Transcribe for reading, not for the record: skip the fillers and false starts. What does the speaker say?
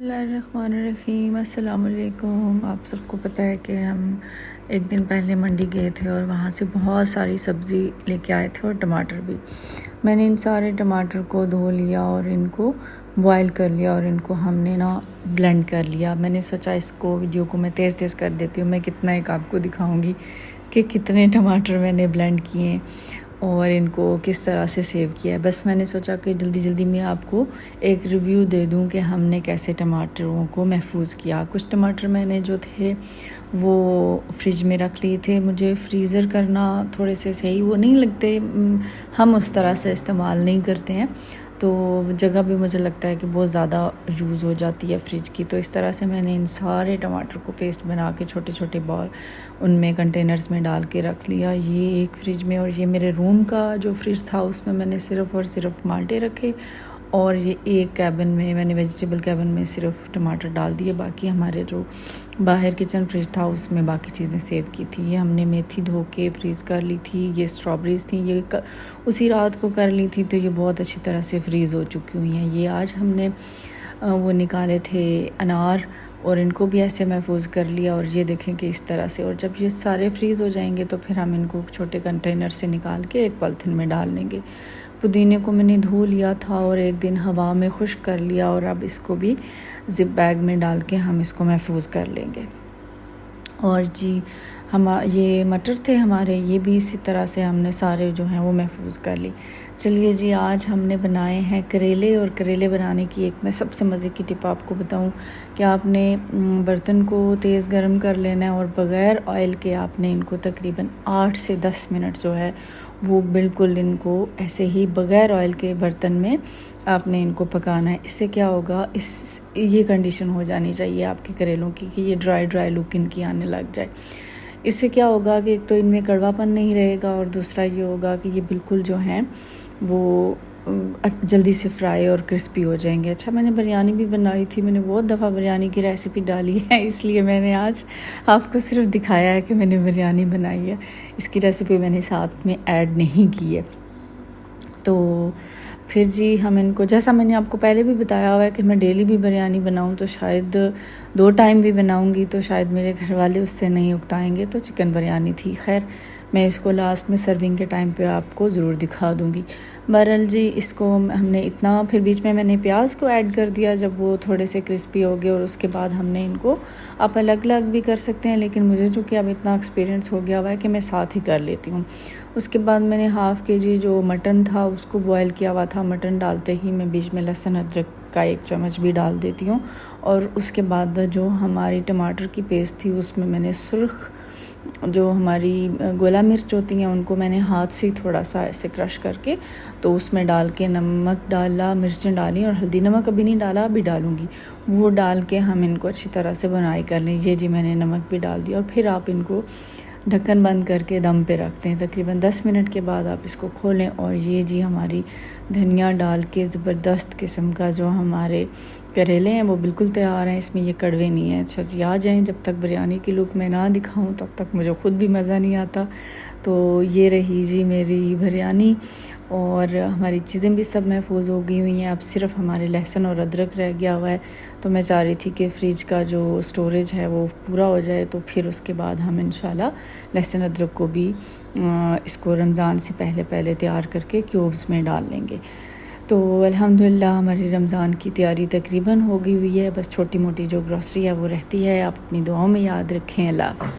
बिस्मिल्लाहिर्रहमानिर्रहीम। अस्सलाम वालेकुम। आप सबको पता है कि हम एक दिन पहले मंडी गए थे और वहाँ से बहुत सारी सब्ज़ी लेके आए थे और टमाटर भी। मैंने इन सारे टमाटर को धो लिया और इनको बॉयल कर लिया और इनको हमने ना ब्लेंड कर लिया। मैंने सोचा इसको वीडियो को मैं तेज़ तेज़ कर देती हूँ, मैं कितना एक आपको दिखाऊँगी कि कितने टमाटर मैंने ब्लेंड किए और इनको किस तरह से सेव किया है। बस मैंने सोचा कि जल्दी जल्दी मैं आपको एक रिव्यू दे दूं कि हमने कैसे टमाटरों को महफूज किया। कुछ टमाटर मैंने जो थे वो फ्रिज में रख लिए थे। मुझे फ्रीज़र करना थोड़े से सही वो नहीं लगते, हम उस तरह से इस्तेमाल नहीं करते हैं, तो जगह भी मुझे लगता है कि बहुत ज़्यादा यूज़ हो जाती है फ्रिज की। तो इस तरह से मैंने इन सारे टमाटर को पेस्ट बना के छोटे छोटे बॉल उनमें कंटेनर्स में डाल के रख लिया। ये एक फ्रिज में, और ये मेरे रूम का जो फ्रिज था उसमें मैंने सिर्फ़ और सिर्फ माल्टे रखे, और ये एक कैबिन में मैंने वेजिटेबल कैबिन में सिर्फ टमाटर डाल दिए। बाकी हमारे जो बाहर किचन फ्रिज था उसमें बाकी चीज़ें सेव की थी। ये हमने मेथी धो के फ्रीज़ कर ली थी। ये स्ट्रॉबेरीज़ थी, ये उसी रात को कर ली थी, तो ये बहुत अच्छी तरह से फ्रीज़ हो चुकी हुई हैं। ये आज हमने वो निकाले थे अनार, और इनको भी ऐसे महफूज कर लिया। और ये देखें कि इस तरह से, और जब ये सारे फ्रीज़ हो जाएंगे तो फिर हम इनको छोटे कंटेनर से निकाल के एक पॉलिथीन में डाल लेंगे। पुदीने को मैंने धो लिया था और एक दिन हवा में खुश्क कर लिया, और अब इसको भी ज़िप बैग में डाल के हम इसको महफूज कर लेंगे। और जी ये मटर थे हमारे, ये भी इसी तरह से हमने सारे जो हैं वो महफूज कर ली। चलिए जी, आज हमने बनाए हैं करेले, और करेले बनाने की एक मैं सबसे मज़े की टिप आपको बताऊं कि आपने बर्तन को तेज़ गर्म कर लेना है और बग़ैर ऑयल के आपने इनको तकरीबन 8 से 10 मिनट जो है वो बिल्कुल इनको ऐसे ही बग़ैर ऑयल के बर्तन में आपने इनको पकाना है। इससे क्या होगा, ये कंडीशन हो जानी चाहिए आपके करेलों की कि ये ड्राई ड्राई लुक इनकी आने लग जाए। इससे क्या होगा कि एक तो इनमें कड़वापन नहीं रहेगा, और दूसरा ये होगा कि ये बिल्कुल जो हैं वो जल्दी से फ्राई और क्रिस्पी हो जाएंगे। अच्छा, मैंने बिरयानी भी बनाई थी, मैंने बहुत दफ़ा बिरयानी की रेसिपी डाली है, इसलिए मैंने आज आपको सिर्फ दिखाया है कि मैंने बिरयानी बनाई है। इसकी रेसिपी मैंने साथ में ऐड नहीं की है। तो फिर जी हम इनको, जैसा मैंने आपको पहले भी बताया हुआ है कि मैं डेली भी बिरयानी बनाऊं तो शायद 2 टाइम भी बनाऊंगी तो शायद मेरे घर वाले उससे नहीं उकताएंगे, तो चिकन बिरयानी थी। खैर, मैं इसको लास्ट में सर्विंग के टाइम पे आपको ज़रूर दिखा दूंगी। बहरहाल जी, इसको हमने इतना, फिर बीच में मैंने प्याज को ऐड कर दिया जब वो थोड़े से क्रिस्पी हो गए, और उसके बाद हमने इनको, आप अलग अलग भी कर सकते हैं, लेकिन मुझे चूँकि अब इतना एक्सपीरियंस हो गया हुआ है कि मैं साथ ही कर लेती हूँ। उसके बाद मैंने हाफ़ केजी जो मटन था उसको बॉयल किया हुआ था। मटन डालते ही मैं बीच में लहसुन अदरक का 1 चम्मच भी डाल देती हूँ, और उसके बाद जो हमारी टमाटर की पेस्ट थी उसमें मैंने सुर्ख जो हमारी गोला मिर्च होती हैं उनको मैंने हाथ से थोड़ा सा ऐसे क्रश करके तो उसमें डाल के नमक डाला, मिर्चें डाली, और हल्दी नमक अभी नहीं डाला, अभी डालूँगी। वो डाल के हम इनको अच्छी तरह से बनाई कर लीजिए जी। मैंने नमक भी डाल दिया, और फिर आप इनको ढक्कन बंद करके दम पे रखते हैं। तकरीबन 10 मिनट के बाद आप इसको खोलें, और ये जी हमारी धनिया डाल के ज़बरदस्त किस्म का जो हमारे करेले हैं वो बिल्कुल तैयार हैं। इसमें ये कड़वे नहीं हैं। अच्छा जी, आ जाएँ, जब तक बिरयानी की लुक मैं ना दिखाऊं तब तक मुझे ख़ुद भी मज़ा नहीं आता। तो ये रही जी मेरी बिरयानी, और हमारी चीज़ें भी सब महफूज हो गई हुई हैं। अब सिर्फ हमारे लहसुन और अदरक रह गया हुआ है, तो मैं चाह रही थी कि फ्रिज का जो स्टोरेज है वो पूरा हो जाए, तो फिर उसके बाद हम इंशाल्लाह लहसुन अदरक को भी इसको रमज़ान से पहले पहले तैयार करके क्यूब्स में डाल लेंगे। तो अल्हम्दुलिल्लाह हमारी रमज़ान की तैयारी तकरीबन हो गई हुई है। बस छोटी मोटी जो ग्रॉसरी है वो रहती है। आप अपनी दुआओं में याद रखें। अल्लाह हाफ़िज़।